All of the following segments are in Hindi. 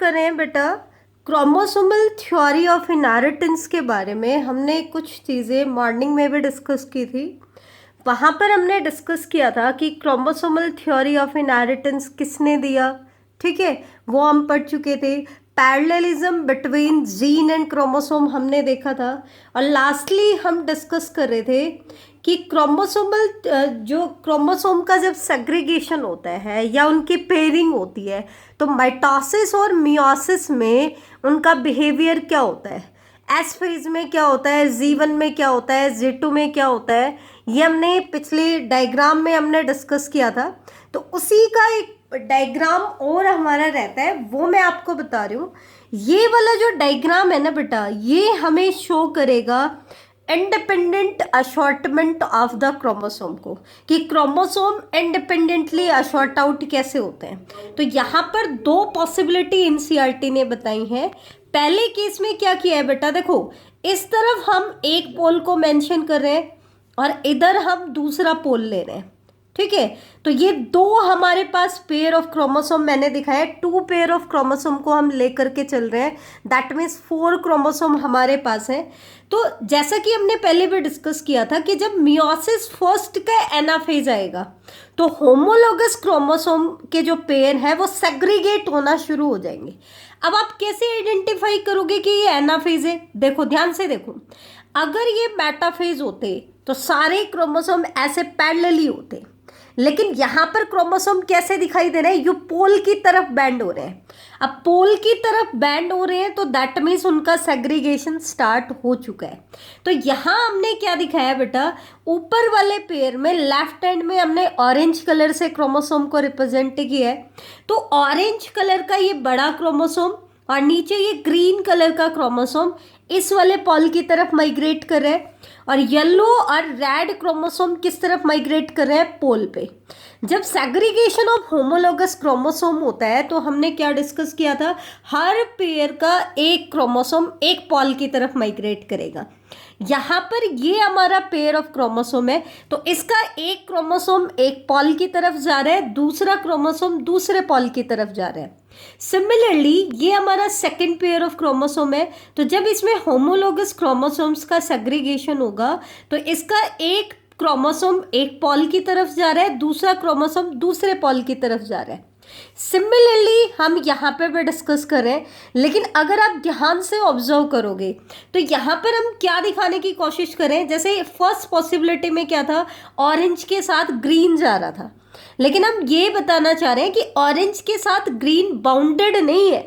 कर रहे हैं बेटा क्रोमोसोमल थ्योरी ऑफ इनहेरिटेंस के बारे में। हमने कुछ चीज़ें मॉर्निंग में भी डिस्कस की थी। वहाँ पर हमने डिस्कस किया था कि क्रोमोसोमल थ्योरी ऑफ इनहेरिटेंस किसने दिया, ठीक है, वो हम पढ़ चुके थे। Parallelism between gene and chromosome हमने देखा था। और लास्टली हम डिस्कस कर रहे थे कि क्रोमोसोमल जो क्रोमोसोम का जब सेग्रीगेशन होता है या उनकी पेयरिंग होती है तो माइटोसिस और मियोसिस में उनका बिहेवियर क्या होता है, एस फेज में क्या होता है, जी1 में क्या होता है, जी2 में क्या होता है, ये हमने पिछले डायग्राम में हमने डिस्कस किया था। तो उसी का एक डायग्राम और हमारा रहता है, वो मैं आपको बता रही हूँ। ये वाला जो डायग्राम है ना बेटा, ये हमें शो करेगा independent assortment of the chromosome को, कि क्रोमोसोम इंडिपेंडेंटली अशॉर्ट आउट कैसे होते हैं। तो यहाँ पर दो पॉसिबिलिटी एनसीईआरटी ने बताई हैं। पहले केस में क्या किया है बेटा, देखो इस तरफ हम एक पोल को मेंशन कर रहे हैं और इधर हम दूसरा पोल ले रहे हैं, ठीक है। तो ये दो हमारे पास पेयर ऑफ क्रोमोसोम मैंने दिखाया, 2 पेयर ऑफ क्रोमोसोम को हम लेकर के चल रहे हैं। दैट मीन्स 4 क्रोमोसोम हमारे पास है। तो जैसा कि हमने पहले भी डिस्कस किया था कि जब मियोसिस फर्स्ट का एनाफेज आएगा तो होमोलोगस क्रोमोसोम के जो पेयर है वो सेग्रीगेट होना शुरू हो जाएंगे। अब आप कैसे आइडेंटिफाई करोगे कि ये एनाफेज है? देखो ध्यान से देखो, अगर ये मेटाफेज होते तो सारे क्रोमोसोम ऐसे पैरेलली होते, लेकिन यहाँ पर क्रोमोसोम कैसे दिखाई दे रहे हैं, यू पोल की तरफ बैंड हो रहे हैं। अब पोल की तरफ बैंड हो रहे हैं तो दैट मीन्स उनका सेग्रीगेशन स्टार्ट हो चुका है। तो यहाँ हमने क्या दिखाया बेटा, ऊपर वाले पेयर में लेफ्ट हैंड में हमने ऑरेंज कलर से क्रोमोसोम को रिप्रेजेंट किया है। तो ऑरेंज कलर का ये बड़ा क्रोमोसोम और नीचे ये ग्रीन कलर का क्रोमोसोम इस वाले पोल की तरफ माइग्रेट कर रहे हैं, और येलो और रेड क्रोमोसोम किस तरफ माइग्रेट कर रहे हैं, पोल पे। जब सेग्रीगेशन ऑफ होमोलोगस क्रोमोसोम होता है तो हमने क्या डिस्कस किया था, हर पेयर का एक क्रोमोसोम एक पोल की तरफ माइग्रेट करेगा। यहाँ पर ये हमारा पेयर ऑफ क्रोमोसोम है तो इसका एक क्रोमोसोम एक पोल की तरफ जा रहा है, दूसरा क्रोमोसोम दूसरे पोल की तरफ जा रहा है। सिमिलरली ये हमारा सेकंड पेयर ऑफ क्रोमोसोम है, तो जब इसमें होमोलोगस क्रोमोसोम्स का सेग्रीगेशन होगा तो इसका एक क्रोमोसोम एक पोल की तरफ जा रहा है, दूसरा क्रोमोसोम दूसरे पोल की तरफ जा रहा है। सिमिलरली हम यहाँ पे भी डिस्कस कर रहे हैं, लेकिन अगर आप ध्यान से ऑब्जर्व करोगे तो यहाँ पर हम क्या दिखाने की कोशिश करें, जैसे फर्स्ट पॉसिबिलिटी में क्या था, ऑरेंज के साथ ग्रीन जा रहा था, लेकिन हम ये बताना चाह रहे हैं कि ऑरेंज के साथ ग्रीन बाउंडेड नहीं है।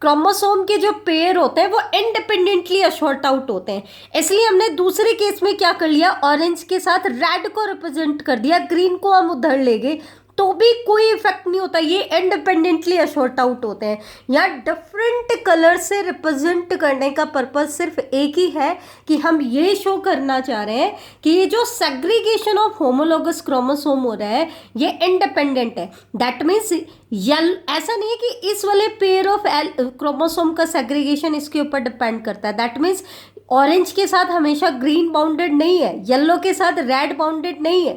क्रोमोसोम के जो पेयर होते हैं वो इंडिपेंडेंटली अशॉर्ट आउट होते हैं, इसलिए हमने दूसरे केस में क्या कर लिया, ऑरेंज के साथ रेड को रिप्रेजेंट कर दिया, ग्रीन को हम उधर ले गए तो भी कोई इफेक्ट नहीं होता, ये इंडिपेंडेंटली अशॉर्ट आउट होते हैं। यहाँ डिफरेंट कलर से रिप्रेजेंट करने का पर्पज सिर्फ एक ही है कि हम ये शो करना चाह रहे हैं कि ये जो सेग्रीगेशन ऑफ होमोलोगस क्रोमोसोम हो रहा है ये इंडिपेंडेंट है। दैट मीन्स ऐसा नहीं है कि इस वाले पेयर ऑफ क्रोमोसोम का सेग्रीगेशन इसके ऊपर डिपेंड करता है। दैट मीन्स ऑरेंज के साथ हमेशा ग्रीन बाउंडेड नहीं है, येलो के साथ रेड बाउंडेड नहीं है,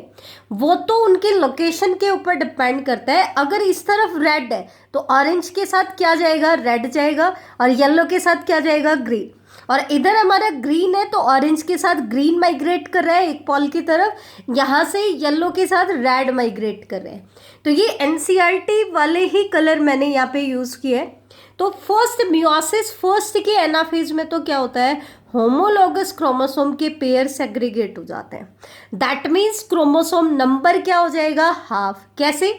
वो तो उनके लोकेशन के ऊपर डिपेंड करता है। अगर इस तरफ रेड है तो ऑरेंज के साथ क्या जाएगा, रेड जाएगा, और येलो के साथ क्या जाएगा, ग्रीन। और इधर हमारा ग्रीन है तो ऑरेंज के साथ ग्रीन माइग्रेट कर रहा है एक पोल की तरफ, यहाँ से येलो के साथ रेड माइग्रेट कर रहे हैं। तो ये एनसीईआरटी वाले ही कलर मैंने यहाँ पे यूज़ किए हैं। तो फर्स्ट मियोसिस फर्स्ट के एनाफेज में तो क्या होता है, होमोलोगस क्रोमोसोम के पेयर सेग्रीगेट हो जाते हैं। दैट मीन्स क्रोमोसोम नंबर क्या हो जाएगा, हाफ। कैसे,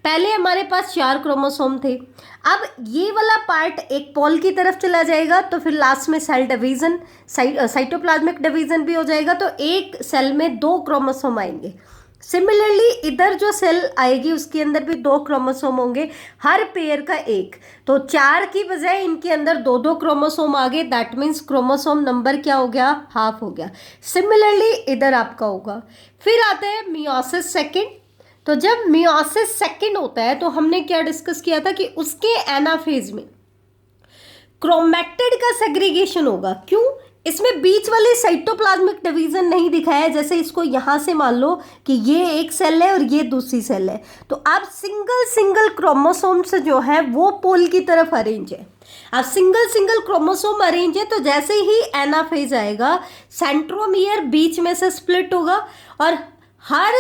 पहले हमारे पास 4 क्रोमोसोम थे, अब ये वाला पार्ट एक पोल की तरफ चला जाएगा तो फिर लास्ट में सेल डिवीजन, साइटोप्लाज्मिक डिवीजन भी हो जाएगा, तो एक सेल में 2 क्रोमोसोम आएंगे। सिमिलरली इधर जो सेल आएगी उसके अंदर भी 2 क्रोमोसोम होंगे, हर पेयर का एक, तो 4 की बजाय इनके अंदर 2-2 क्रोमोसोम आ गए। दैट मीन्स क्रोमोसोम नंबर क्या हो गया, हाफ हो गया। सिमिलरली इधर आपका होगा। फिर आता है मियोसिस सेकेंड। तो जब मियोसिस सेकेंड होता है तो हमने क्या डिस्कस किया था कि उसके एनाफेज में क्रोमैटिड का सेग्रीगेशन होगा। क्यों, इसमें बीच वाले साइटोप्लाज्मिक डिवीजन नहीं दिखाया है, जैसे इसको यहाँ से मान लो कि ये एक सेल है और ये दूसरी सेल है, तो अब सिंगल सिंगल क्रोमोसोम्स जो है वो पोल की तरफ अरेंज है। अब सिंगल सिंगल क्रोमोसोम अरेंज है, तो जैसे ही एनाफेज आएगा सेंट्रोमियर बीच में से स्प्लिट होगा और हर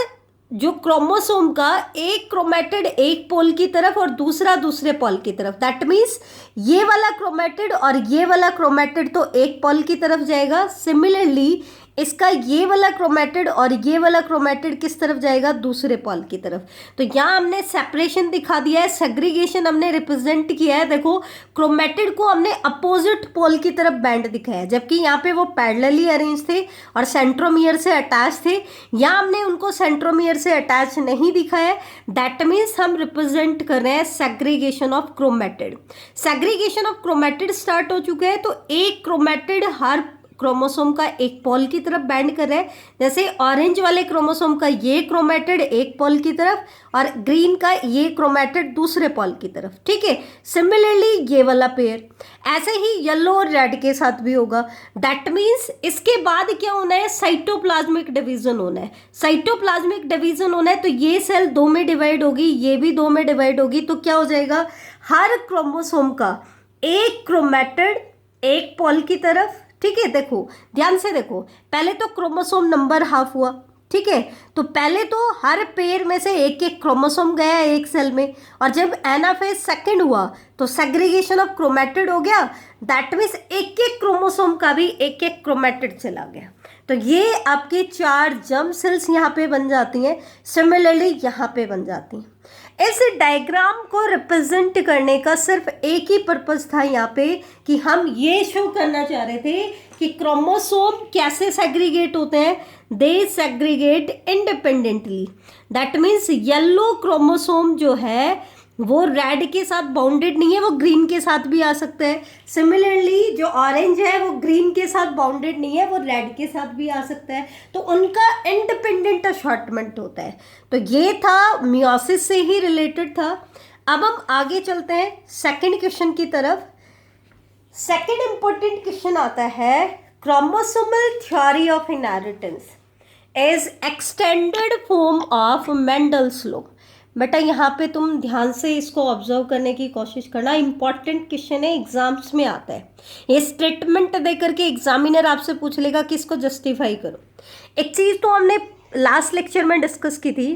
जो क्रोमोसोम का एक क्रोमेटिड एक पोल की तरफ और दूसरा दूसरे पोल की तरफ, दैट मीन्स ये वाला क्रोमेटिड और ये वाला क्रोमेटिड तो एक पोल की तरफ जाएगा, सिमिलरली इसका ये वाला क्रोमेटिड और ये वाला क्रोमेटिड किस तरफ जाएगा, दूसरे पोल की तरफ। तो यहाँ हमने सेपरेशन दिखा दिया है, सेग्रीगेशन हमने रिप्रेजेंट किया है। देखो क्रोमेटिड को हमने अपोजिट पोल की तरफ बैंड दिखाया है, जबकि यहाँ पे वो पैरेलली अरेंज थे और सेंट्रोमियर से अटैच थे। यहाँ हमने उनको सेंट्रोमियर से अटैच नहीं दिखाया है, दैट मीन्स हम रिप्रेजेंट कर रहे हैं segregation of chromatid. Segregation of chromatid start हो चुका है, तो एक क्रोमेटिड हर क्रोमोसोम का एक पोल की तरफ बैंड कर रहे हैं, जैसे ऑरेंज वाले क्रोमोसोम का ये क्रोमेटिड एक पोल की तरफ और ग्रीन का ये क्रोमेटिड दूसरे पोल की तरफ, ठीक है। सिमिलरली ये वाला पेयर ऐसे ही येलो और रेड के साथ भी होगा। दैट मीन्स इसके बाद क्या होना है, साइटोप्लाज्मिक डिवीजन होना है। साइटोप्लाज्मिक डिवीजन होना है तो ये सेल दो में डिवाइड होगी, ये भी दो में डिवाइड होगी, तो क्या हो जाएगा, हर क्रोमोसोम का एक क्रोमेटिड एक पोल की तरफ, ठीक है। देखो ध्यान से देखो, पहले तो क्रोमोसोम नंबर हाफ हुआ, ठीक है, तो पहले तो हर पेयर में से एक एक क्रोमोसोम गया एक सेल में, और जब एनाफेज सेकंड हुआ तो सेग्रीगेशन ऑफ क्रोमेटिड हो गया, दैट मीन्स एक एक क्रोमोसोम का भी एक एक क्रोमेटिड चला गया। तो ये आपके 4 जर्म सेल्स यहाँ पे बन जाती हैं, सिमिलरली यहाँ पे बन जाती हैं। इस डायग्राम को रिप्रेजेंट करने का सिर्फ एक ही पर्पस था यहाँ पे कि हम ये शो करना चाह रहे थे कि क्रोमोसोम कैसे सेग्रीगेट होते हैं, they segregate independently. That means yellow chromosome जो है वो रेड के साथ बाउंडेड नहीं है, वो ग्रीन के साथ भी आ सकता है। सिमिलरली जो ऑरेंज है वो ग्रीन के साथ बाउंडेड नहीं है, वो रेड के साथ भी आ सकता है, तो उनका इंडिपेंडेंट अशॉर्टमेंट होता है। तो ये था मियोसिस से ही रिलेटेड था। अब हम आगे चलते हैं सेकंड क्वेश्चन की तरफ। सेकंड इंपॉर्टेंट क्वेश्चन आता है, chromosomal theory of inheritance is extended form of Mendel's law. बेटा यहाँ पे तुम ध्यान से इसको ऑब्जर्व करने की कोशिश करना, इंपॉर्टेंट क्वेश्चन है, एग्जाम्स में आता है। ये स्टेटमेंट दे करके एग्जामिनर आपसे पूछ लेगा कि इसको जस्टिफाई करो। एक चीज़ तो हमने लास्ट लेक्चर में डिस्कस की थी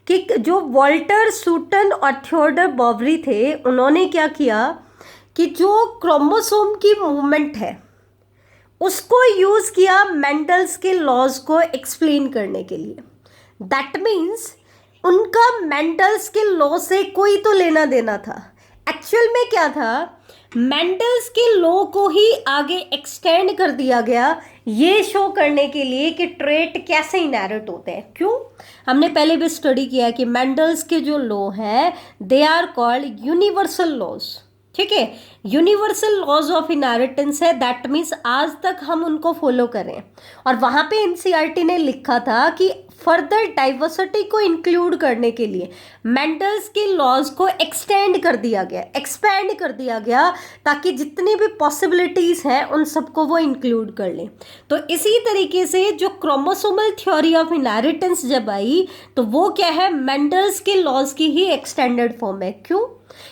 कि जो वॉल्टर सूटन और थियोडर बॉवरी थे, उन्होंने क्या किया कि जो क्रोमोसोम की मूवमेंट है उसको यूज़ किया मेंडल्स के लॉज को एक्सप्लेन करने के लिए। दैट मीन्स उनका मेंडल्स के लॉ से कोई तो लेना देना था। एक्चुअल में क्या था, मेंडल्स के लॉ को ही आगे एक्सटेंड कर दिया गया ये शो करने के लिए कि ट्रेट कैसे इनहेरिट होते हैं। क्यों, हमने पहले भी स्टडी किया कि मेंडल्स के जो लॉ हैं they are called universal laws, ठीक है, यूनिवर्सल लॉज ऑफ इनहेरिटेंस है। दैट मीन्स आज तक हम उनको फॉलो करें, और वहाँ पे एनसीईआरटी ने लिखा था कि फर्दर डाइवर्सिटी को इंक्लूड करने के लिए मेंडल्स के लॉज को एक्सटेंड कर दिया गया, एक्सपैंड कर दिया गया, ताकि जितनी भी पॉसिबिलिटीज़ हैं उन सबको वो इंक्लूड कर लें। तो इसी तरीके से जो क्रोमोसोमल थ्योरी ऑफ इनहेरिटेंस जब आई तो वो क्या है, मेंडल्स के लॉज की ही एक्सटेंडेड फॉर्म है। क्यों,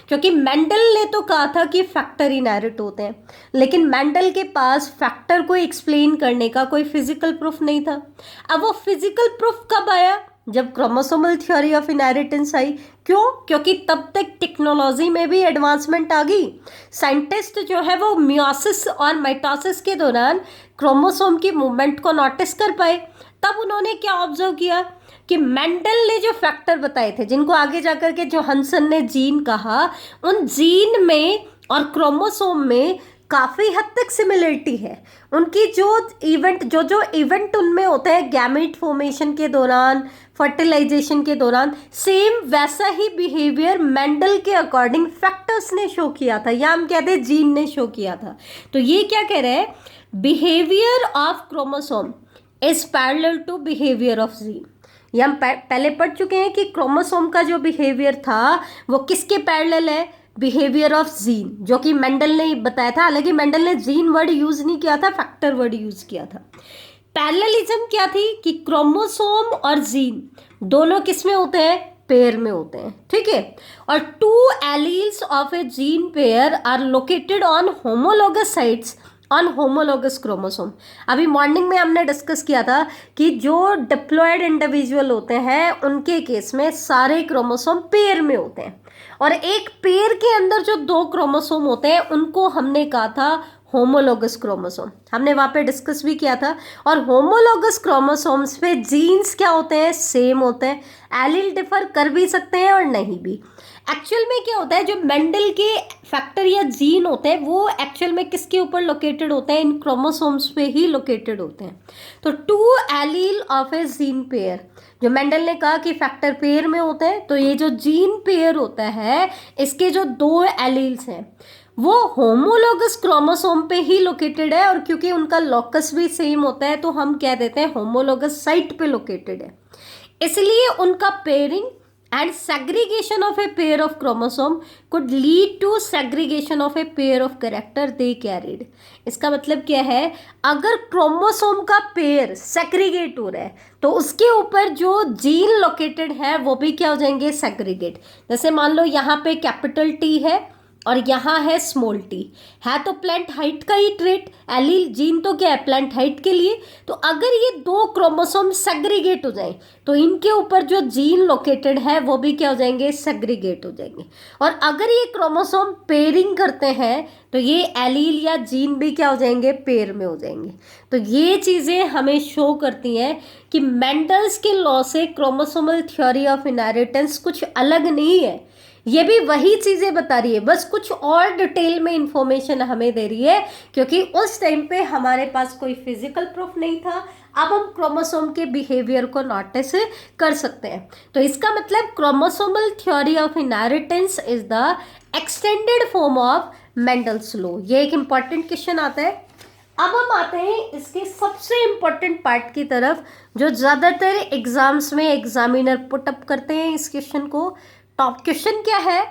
क्योंकि मेंडल ने तो कहा था कि फैक्टर इनहेरिट होते हैं, लेकिन मेंडल के पास फैक्टर को एक्सप्लेन करने का कोई फिजिकल प्रूफ नहीं था। अब वो फिजिकल प्रूफ कब आया, जब क्रोमोसोमल थ्योरी ऑफ इनहेरिटेंस आई। क्यों, क्योंकि तब तक टेक्नोलॉजी में भी एडवांसमेंट आ गई। साइंटिस्ट जो है वो मियोसिस और माइटोसिस के दौरान क्रोमोसोम की मूवमेंट को नोटिस कर पाए। तब उन्होंने क्या ऑब्जर्व किया कि मेंडल ने जो फैक्टर बताए थे, जिनको आगे जाकर के जो हंसन ने जीन कहा, उन जीन में और क्रोमोसोम में काफ़ी हद तक सिमिलरिटी है। उनकी जो इवेंट उनमें होते हैं गैमेट फॉर्मेशन के दौरान, फर्टिलाइजेशन के दौरान, सेम वैसा ही बिहेवियर मेंडल के अकॉर्डिंग फैक्टर्स ने शो किया था, या हम कहते हैं जीन ने शो किया था। तो ये क्या कह रहे हैं, behaviour of chromosome is parallel to behaviour of gene. ये हम पहले पढ़ चुके हैं कि क्रोमोसोम का जो बिहेवियर था वो किसके पैरेलल है, बिहेवियर ऑफ जीन, जो कि मेंडल ने बताया था। हालांकि मेंडल ने जीन वर्ड यूज नहीं किया था, फैक्टर वर्ड यूज किया था। पैरेललिज्म क्या थी कि क्रोमोसोम और जीन दोनों किस में होते हैं, पेयर में होते हैं, ठीक है। और two alleles of a gene pair are located on homologous sites on homologous chromosome. अभी मॉर्निंग में हमने डिस्कस किया था कि जो डिप्लॉयड इंडिविजुअल होते हैं उनके केस में सारे क्रोमोसोम पेयर में होते हैं, और एक पेयर के अंदर जो दो क्रोमोसोम होते हैं उनको हमने कहा था होमोलोगस क्रोमोसोम। हमने वहाँ पे डिस्कस भी किया था। और होमोलोगस क्रोमोसोम्स पे जीन्स क्या होते हैं, सेम होते हैं। एलील डिफर कर भी सकते हैं और नहीं भी। एक्चुअल में क्या होता है, जो मेंडल के फैक्टर या जीन होते हैं वो एक्चुअल में किसके ऊपर लोकेटेड होते हैं, इन क्रोमोसोम्स पे ही लोकेटेड होते हैं। तो two allele of a gene pair, जो मेंडल ने कहा कि फैक्टर पेयर में होते हैं, तो ये जो जीन पेयर होता है इसके जो दो एलील्स हैं वो होमोलोगस क्रोमोसोम पे ही लोकेटेड है, और क्योंकि उनका लॉकस भी सेम होता है तो हम कह देते हैं होमोलोगस साइट पे लोकेटेड है। इसलिए उनका pairing and segregation of a pair of chromosome could lead to segregation of a pair of character they carried. इसका मतलब क्या है, अगर क्रोमोसोम का पेयर सेग्रीगेट हो रहा है तो उसके ऊपर जो जीन लोकेटेड है वो भी क्या हो जाएंगे, सेग्रीगेट। जैसे मान लो यहाँ पे कैपिटल टी है और यहाँ है स्मॉल टी, है तो प्लांट हाइट का ही ट्रेट, एलील जीन तो क्या है, प्लांट हाइट के लिए। तो अगर ये दो क्रोमोसोम सेग्रीगेट हो जाए तो इनके ऊपर जो जीन लोकेटेड है वो भी क्या हो जाएंगे, सेग्रीगेट हो जाएंगे। और अगर ये क्रोमोसोम पेयरिंग करते हैं तो ये एलील या जीन भी क्या हो जाएंगे, पेयर में हो जाएंगे। तो ये चीज़ें हमें शो करती हैं कि मेंडल्स के लॉ से क्रोमोसोमल थ्योरी ऑफ इनहेरिटेंस कुछ अलग नहीं है, ये भी वही चीज़ें बता रही है, बस कुछ और डिटेल में इंफॉर्मेशन हमें दे रही है, क्योंकि उस टाइम पे हमारे पास कोई फिजिकल प्रूफ नहीं था। अब हम क्रोमोसोम के बिहेवियर को नोटिस कर सकते हैं। तो इसका मतलब chromosomal theory of inheritance is the extended form of Mendel's law. ये एक इंपॉर्टेंट क्वेश्चन आता है। अब हम आते हैं इसके सबसे इम्पोर्टेंट पार्ट की तरफ, जो ज़्यादातर एग्जाम्स में एग्जामिनर पुटअप करते हैं इस क्वेश्चन को। टॉप क्वेश्चन क्या है,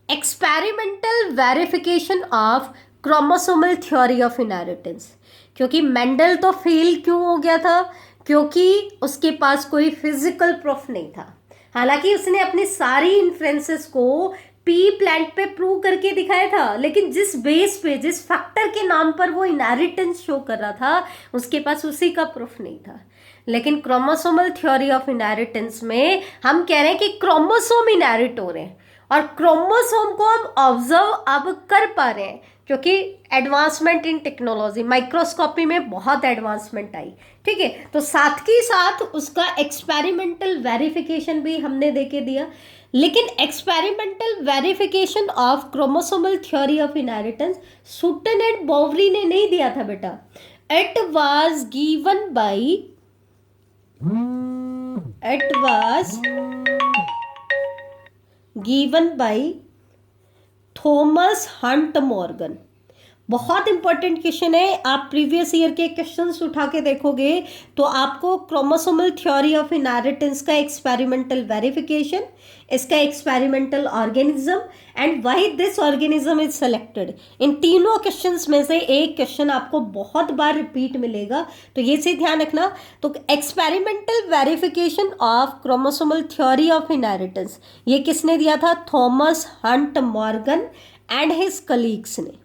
experimental verification of chromosomal theory of inheritance. क्योंकि मेंडल तो फेल क्यों हो गया था, क्योंकि उसके पास कोई फिजिकल प्रूफ नहीं था। हालांकि उसने अपनी सारी इन्फ्रेंसेस को पी प्लांट पे प्रूव करके दिखाया था, लेकिन जिस बेस पे, जिस फैक्टर के नाम पर वो इनहेरिटेंस शो कर रहा था, उसके पास उसी का प्रूफ नहीं था। लेकिन क्रोमोसोमल थ्योरी ऑफ इनहेरिटेंस में हम कह रहे हैं कि क्रोमोसोम इनहेरिट हो रहे हैं, और क्रोमोसोम को हम ऑब्जर्व अब कर पा रहे हैं, क्योंकि एडवांसमेंट इन टेक्नोलॉजी, माइक्रोस्कोपी में बहुत एडवांसमेंट आई, ठीक है। तो साथ के साथ उसका एक्सपेरिमेंटल वेरिफिकेशन भी हमने देके दिया। लेकिन experimental verification of chromosomal theory of inheritance Sutton and Boveri ने नहीं दिया था बेटा। It was given by Thomas Hunt Morgan. बहुत इंपॉर्टेंट क्वेश्चन है। आप प्रीवियस ईयर के क्वेश्चंस उठा के देखोगे तो आपको क्रोमोसोमल थ्योरी ऑफ इनहेरिटेंस का एक्सपेरिमेंटल वेरिफिकेशन, इसका experimental organism and why this organism is selected, इन तीनों क्वेश्चंस में से एक क्वेश्चन आपको बहुत बार रिपीट मिलेगा, तो ये से ध्यान रखना। तो experimental verification of chromosomal theory of inheritance ये किसने दिया था, Thomas Hunt Morgan and his colleagues ने।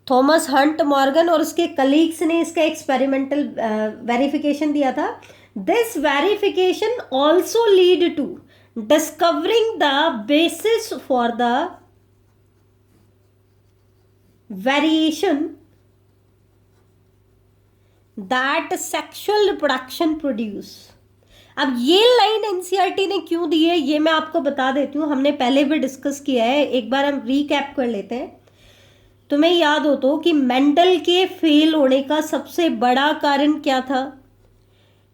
थॉमस हंट मॉर्गन और उसके कलीग्स ने इसका एक्सपेरिमेंटल वेरिफिकेशन दिया था। This verification also lead to discovering the basis for the variation that sexual reproduction produce. अब ये लाइन एनसीईआरटी ने क्यों दी है ये मैं आपको बता देती हूँ, हमने पहले भी डिस्कस किया है, एक बार हम रीकैप कर लेते हैं। तुम्हें याद हो तो कि मेंडल के फेल होने का सबसे बड़ा कारण क्या था,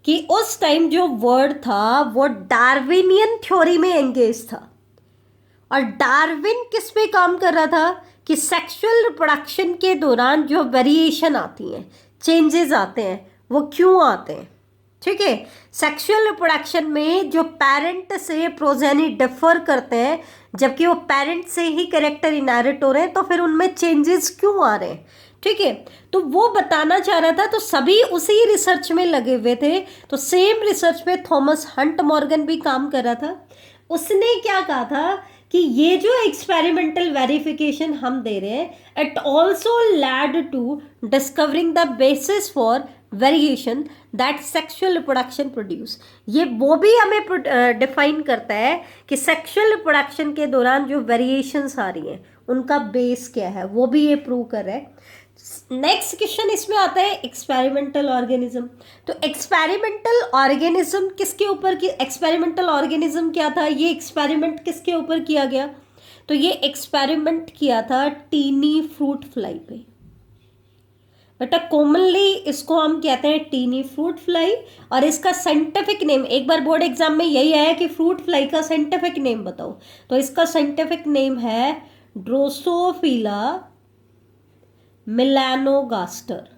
कि उस टाइम जो वर्ड था वो डार्विनियन थ्योरी में एंगेज था। और डार्विन किस पे काम कर रहा था कि सेक्सुअल रिप्रोडक्शन के दौरान जो वेरिएशन आती हैं, चेंजेस आते हैं, वो क्यों आते हैं। ठीक है। सेक्सुअल रिप्रोडक्शन में जो पेरेंट से प्रोजेनी डिफर करते हैं, जबकि वो पेरेंट से ही कैरेक्टर इनहेरिट हो रहे हैं, तो फिर उनमें चेंजेस क्यों आ रहे हैं, ठीक है। तो वो बताना चाह रहा था, तो सभी उसी रिसर्च में लगे हुए थे। तो सेम रिसर्च पे थॉमस हंट मॉर्गन भी काम कर रहा था। उसने क्या कहा था कि ये जो एक्सपेरिमेंटल वेरिफिकेशन हम दे रहे हैं, it also led to discovering the basis for variation that sexual reproduction produce. ये वो भी हमें डिफाइन करता है कि सेक्सुअल रिप्रोडक्शन के दौरान जो वेरिएशंस आ रही हैं उनका बेस क्या है, वो भी ये प्रूव कर रहा है। नेक्स्ट क्वेश्चन इसमें आता है एक्सपेरिमेंटल ऑर्गेनिज्म। तो एक्सपेरिमेंटल ऑर्गेनिज्म किसके ऊपर की, एक्सपेरिमेंटल ऑर्गेनिज्म क्या था, ये एक्सपेरिमेंट किसके ऊपर किया गया? तो ये एक्सपेरिमेंट किया था टीनी फ्रूट फ्लाई पे। बेटा कॉमनली इसको हम कहते हैं टीनी फ्रूट फ्लाई, और इसका साइंटिफिक नेम, एक बार बोर्ड एग्जाम में यही आया कि फ्रूट फ्लाई का साइंटिफिक नेम बताओ, तो इसका साइंटिफिक नेम है ड्रोसोफिला मेलानोगास्टर।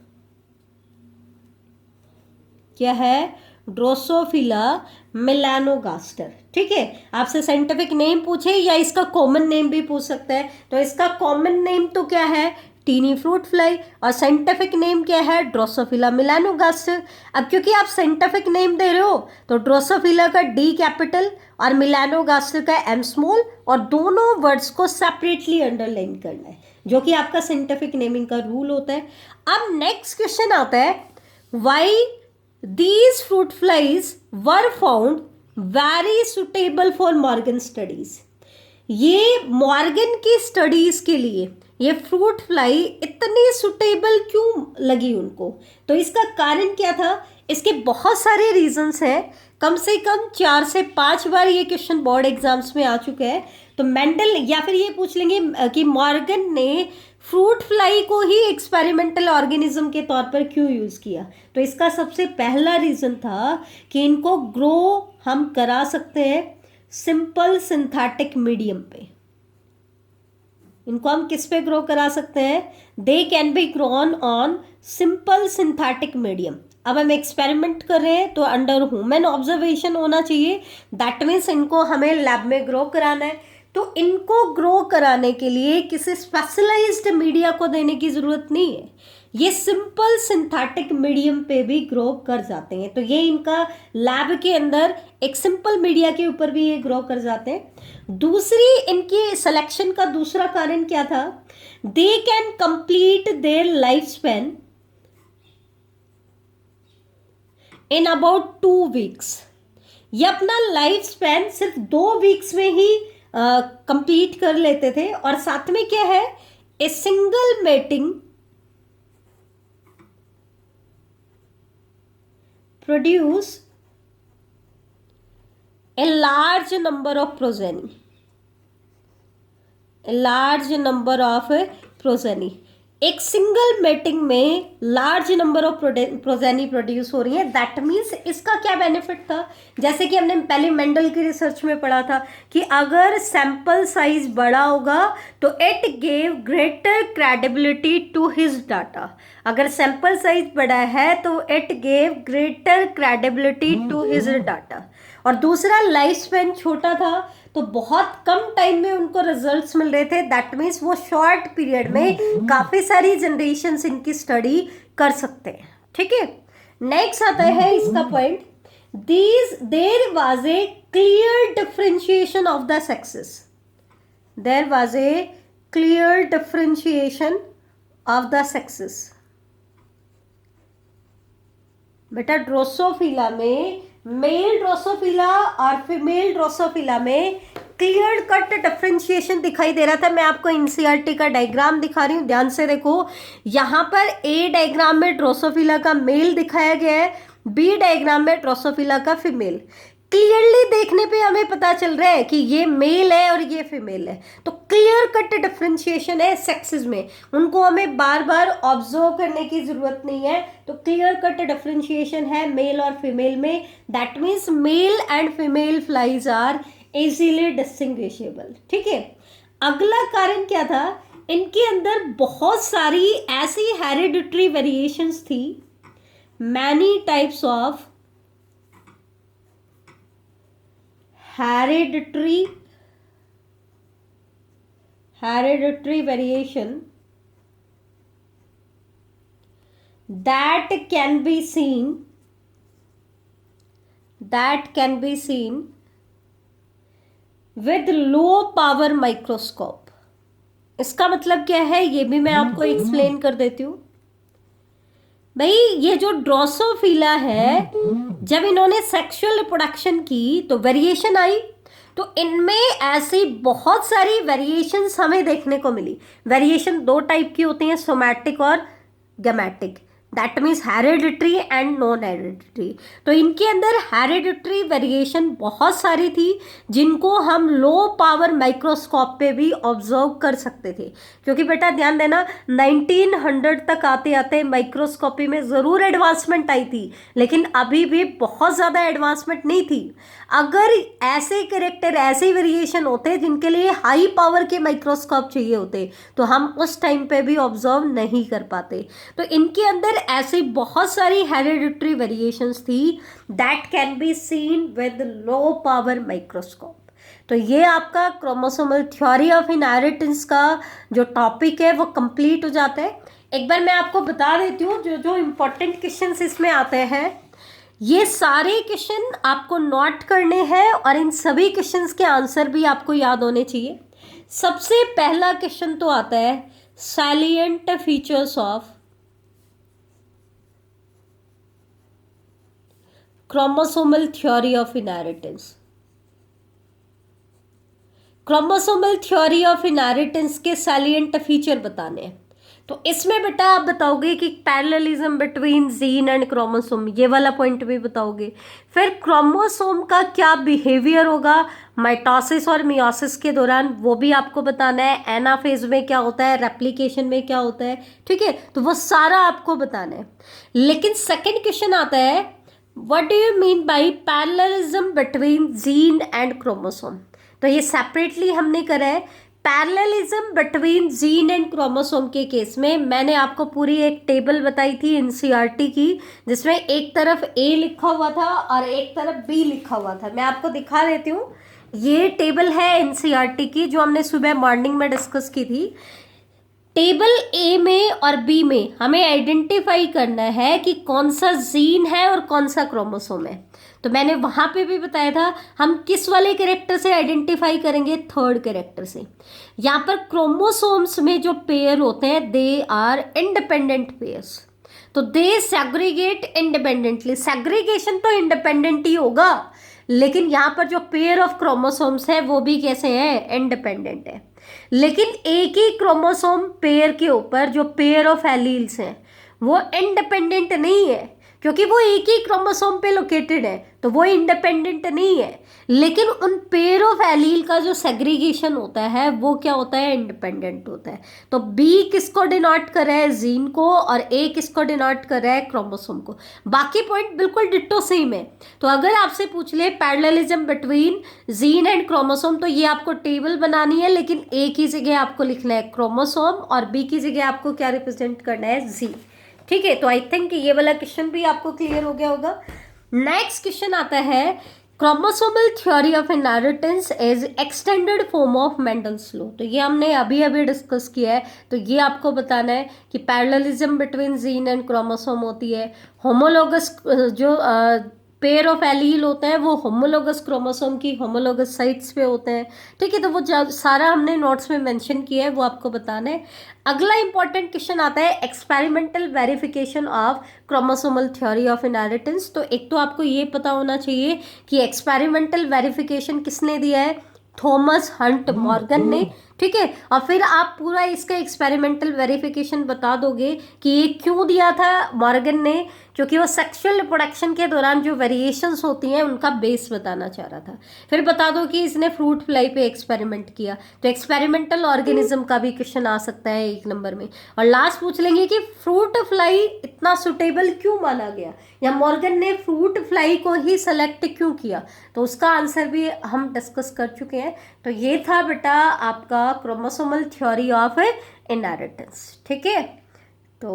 क्या है? ड्रोसोफिला मेलानोगास्टर, ठीक है। आपसे साइंटिफिक नेम पूछे या इसका कॉमन नेम भी पूछ सकता है, तो इसका कॉमन नेम तो क्या है? टीनी फ्रूट फ्लाई, और साइंटिफिक नेम क्या है? Drosophila melanogaster. अब क्योंकि आप साइंटिफिक नेम दे रहे हो, तो ड्रोसोफिला का डी कैपिटल और मेलानोगास्टर का एम स्मॉल, और दोनों वर्ड्स को सेपरेटली अंडरलाइन करना है, जो कि आपका साइंटिफिक नेमिंग का रूल होता है। अब नेक्स्ट क्वेश्चन आता है, why these fruit flies were found very suitable for Morgan studies. ये मॉर्गन की स्टडीज के लिए ये फ्रूट फ्लाई इतनी सुटेबल क्यों लगी उनको? तो इसका कारण क्या था? इसके बहुत सारे रीजंस हैं, कम से कम 4 से 5 बार ये क्वेश्चन बोर्ड एग्जाम्स में आ चुका है। तो मेंडल, या फिर ये पूछ लेंगे कि मॉर्गन ने फ्रूट फ्लाई को ही एक्सपेरिमेंटल ऑर्गेनिज्म के तौर पर क्यों यूज किया? तो इसका सबसे पहला रीजन था कि इनको ग्रो हम करा सकते हैं सिंपल सिंथेटिक मीडियम पे। इनको हम किस पे ग्रो करा सकते हैं? They can be grown on simple synthetic medium. अब हम एक्सपेरिमेंट कर रहे हैं तो अंडर ह्यूमन ऑब्जर्वेशन होना चाहिए, दैट मीन्स इनको हमें लैब में ग्रो कराना है। तो इनको ग्रो कराने के लिए किसी स्पेशलाइज्ड मीडिया को देने की जरूरत नहीं है, ये सिंपल सिंथेटिक मीडियम पे भी ग्रो कर जाते हैं। तो ये इनका लैब के अंदर एक सिंपल मीडिया के ऊपर भी ये ग्रो कर जाते हैं। दूसरी इनकी सिलेक्शन का दूसरा कारण क्या था? They can complete their life span in about 2 weeks. ये अपना लाइफ स्पैन सिर्फ 2 वीक्स में ही कंप्लीट कर लेते थे। और साथ में क्या है? A single mating produce a large number of progeny, a large number of progeny। एक सिंगल मेटिंग में large number of progeny produce हो रही है। दैट मीन्स इसका क्या बेनिफिट था? जैसे कि हमने पहले मेंडल की रिसर्च में पढ़ा था कि अगर सैंपल साइज बड़ा होगा तो it gave greater credibility to his data. अगर सैंपल साइज बड़ा है तो it gave greater credibility to his data. और दूसरा, लाइफ स्पैन छोटा था तो बहुत कम टाइम में उनको रिजल्ट्स मिल रहे थे। दैट मीन्स वो शॉर्ट पीरियड में काफ़ी सारी जनरेशन्स इनकी स्टडी कर सकते हैं, ठीक है। नेक्स्ट आता है इसका point, there was a clear differentiation of the sexes. There was a clear differentiation of the sexes. बेटा ड्रोसोफिला में मेल ड्रोसोफिला और फीमेल ड्रोसोफिला में क्लियर कट डिफरेंशिएशन दिखाई दे रहा था। मैं आपको एनसीईआरटी का डायग्राम दिखा रही हूँ, ध्यान से देखो। यहाँ पर ए डायग्राम में ड्रोसोफिला का मेल दिखाया गया है, बी डायग्राम में ड्रोसोफिला का फीमेल। क्लियरली देखने पे हमें पता चल रहा है कि ये मेल है और ये फीमेल है। तो क्लियर कट डिफरेंशिएशन है सेक्सेस में, उनको हमें बार बार ऑब्जर्व करने की जरूरत नहीं है। तो क्लियर कट डिफरेंशिएशन है मेल और फीमेल में। That means male and female flies are easily distinguishable, ठीक है। अगला कारण क्या था? इनके अंदर बहुत सारी ऐसी हेरिडिटरी वेरिएशंस थी, many types of hereditary variation that can be seen with low power microscope। इसका मतलब क्या है ये भी मैं आपको एक्सप्लेन कर देती हूँ। भाई ये जो ड्रोसोफिला है, जब इन्होंने सेक्सुअल रिप्रोडक्शन की तो वेरिएशन आई, तो इनमें ऐसी बहुत सारी वेरिएशंस हमें देखने को मिली। वेरिएशन दो टाइप की होती हैं, सोमैटिक और gametic, that means hereditary and non hereditary. तो इनके अंदर हेरिडिटरी वेरिएशन बहुत सारी थी जिनको हम लो पावर माइक्रोस्कोप पे भी ऑब्जर्व कर सकते थे। क्योंकि बेटा ध्यान देना, 1900 तक आते आते माइक्रोस्कोपी में ज़रूर एडवांसमेंट आई थी, लेकिन अभी भी बहुत ज़्यादा एडवांसमेंट नहीं थी। अगर ऐसे कैरेक्टर, ऐसे वेरिएशन होते जिनके लिए हाई पावर के माइक्रोस्कोप चाहिए होते, तो हम उस टाइम पे भी ऑब्जर्व नहीं कर पाते। तो इनके अंदर ऐसी बहुत सारी हेरिडिटरी वेरिएशंस थी that can be seen with low power microscope. तो ये आपका क्रोमोसोमल थ्योरी ऑफ इनहेरिटेंस का जो टॉपिक है वो कंप्लीट हो जाता है। एक बार मैं आपको बता देती हूँ जो जो इम्पोर्टेंट क्वेश्चंस इसमें आते हैं। ये सारे क्वेश्चन आपको नोट करने हैं और इन सभी क्वेश्चंस के आंसर भी आपको याद होने चाहिए। सबसे पहला क्वेश्चन तो आता है salient features of chromosomal theory of inheritance. Chromosomal theory of inheritance के सैलिएंट फीचर बताने हैं। तो इसमें बेटा आप बताओगे कि parallelism between gene and chromosome, ये वाला पॉइंट भी बताओगे। फिर क्रोमोसोम का क्या बिहेवियर होगा माइटोसिस और मियोसिस के दौरान, वो भी आपको बताना है। एनाफेज में क्या होता है, रेप्लिकेशन में क्या होता है, ठीक है, तो वो सारा आपको बताना है। लेकिन सेकंड क्वेश्चन आता है, what do you mean by parallelism between gene and chromosome. तो ये सेपरेटली हमने करा है। Parallelism between gene and chromosome के केस में मैंने आपको पूरी एक टेबल बताई थी एनसीईआरटी की, जिसमें एक तरफ ए लिखा हुआ था और एक तरफ बी लिखा हुआ था। मैं आपको दिखा देती हूँ, ये टेबल है एनसीईआरटी की जो हमने सुबह मॉर्निंग में डिस्कस की थी। टेबल ए में और बी में हमें आइडेंटिफाई करना है कि कौन सा जीन है और कौन सा क्रोमोसोम है। तो मैंने वहां पे भी बताया था हम किस वाले कैरेक्टर से आइडेंटिफाई करेंगे, थर्ड कैरेक्टर से। यहाँ पर क्रोमोसोम्स में जो पेयर होते हैं दे आर इंडिपेंडेंट पेयर्स, तो दे सेग्रीगेट इंडिपेंडेंटली। सेग्रीगेशन तो इंडिपेंडेंट ही होगा, लेकिन यहाँ पर जो पेयर ऑफ क्रोमोसोम्स है वो भी कैसे हैं, इंडिपेंडेंट है। लेकिन एक ही क्रोमोसोम पेयर के ऊपर जो पेयर ऑफ एलील्स हैं वो इंडिपेंडेंट नहीं है, क्योंकि वो एक ही क्रोमोसोम पे लोकेटेड है, तो वो इंडिपेंडेंट नहीं है। लेकिन उन पेयर ऑफ एलील का जो सेग्रीगेशन होता है वो क्या होता है, इंडिपेंडेंट होता है। तो बी किसको डिनोट कर रहा है, जीन को, और ए किसको डिनोट कर रहा है, क्रोमोसोम को। बाकी पॉइंट बिल्कुल डिट्टो सेम है। तो अगर आपसे पूछ ले parallelism between gene and chromosome, तो ये आपको टेबल बनानी है, लेकिन ए की जगह आपको लिखना है क्रोमोसोम और बी की जगह आपको क्या रिप्रेजेंट करना है, जी। ठीक है, तो आई थिंक ये वाला क्वेश्चन भी आपको क्लियर हो गया होगा। नेक्स्ट क्वेश्चन आता है, chromosomal theory of inheritance is extended form of Mendel's law. तो ये हमने अभी अभी डिस्कस किया है। तो ये आपको बताना है कि parallelism between gene and chromosome होती है। होमोलोगस जो पेयर ऑफ एलील होते हैं वो होमोलोगस क्रोमोसोम की होमोलोगस साइट्स पे होते हैं। ठीक है, तो वो सारा हमने नोट्स में मेंशन किया है, वो आपको बताना है। अगला इंपॉर्टेंट क्वेश्चन आता है experimental verification of chromosomal theory of inheritance. तो एक तो आपको ये पता होना चाहिए कि एक्सपेरिमेंटल वेरिफिकेशन किसने दिया है, थॉमस हंट मॉर्गन ने। ठीक है, और फिर आप पूरा इसका एक्सपेरिमेंटल वेरिफिकेशन बता दोगे कि ये क्यों दिया था मॉर्गन ने, क्योंकि वो सेक्सुअल रिप्रोडक्शन के दौरान जो वेरिएशंस होती हैं उनका बेस बताना चाह रहा था। फिर बता दो कि इसने फ्रूट फ्लाई पे एक्सपेरिमेंट किया, तो एक्सपेरिमेंटल ऑर्गेनिज्म का भी क्वेश्चन आ सकता है 1 नंबर में। और लास्ट पूछ लेंगे कि फ्रूट फ्लाई इतना सुटेबल क्यों माना गया, या मॉर्गन ने फ्रूट फ्लाई को ही सेलेक्ट क्यों किया, तो उसका आंसर भी हम डिस्कस कर चुके हैं। तो ये था बेटा आपका क्रोमोसोमल थ्योरी ऑफ इनहेरिटेंस। ठीक है, तो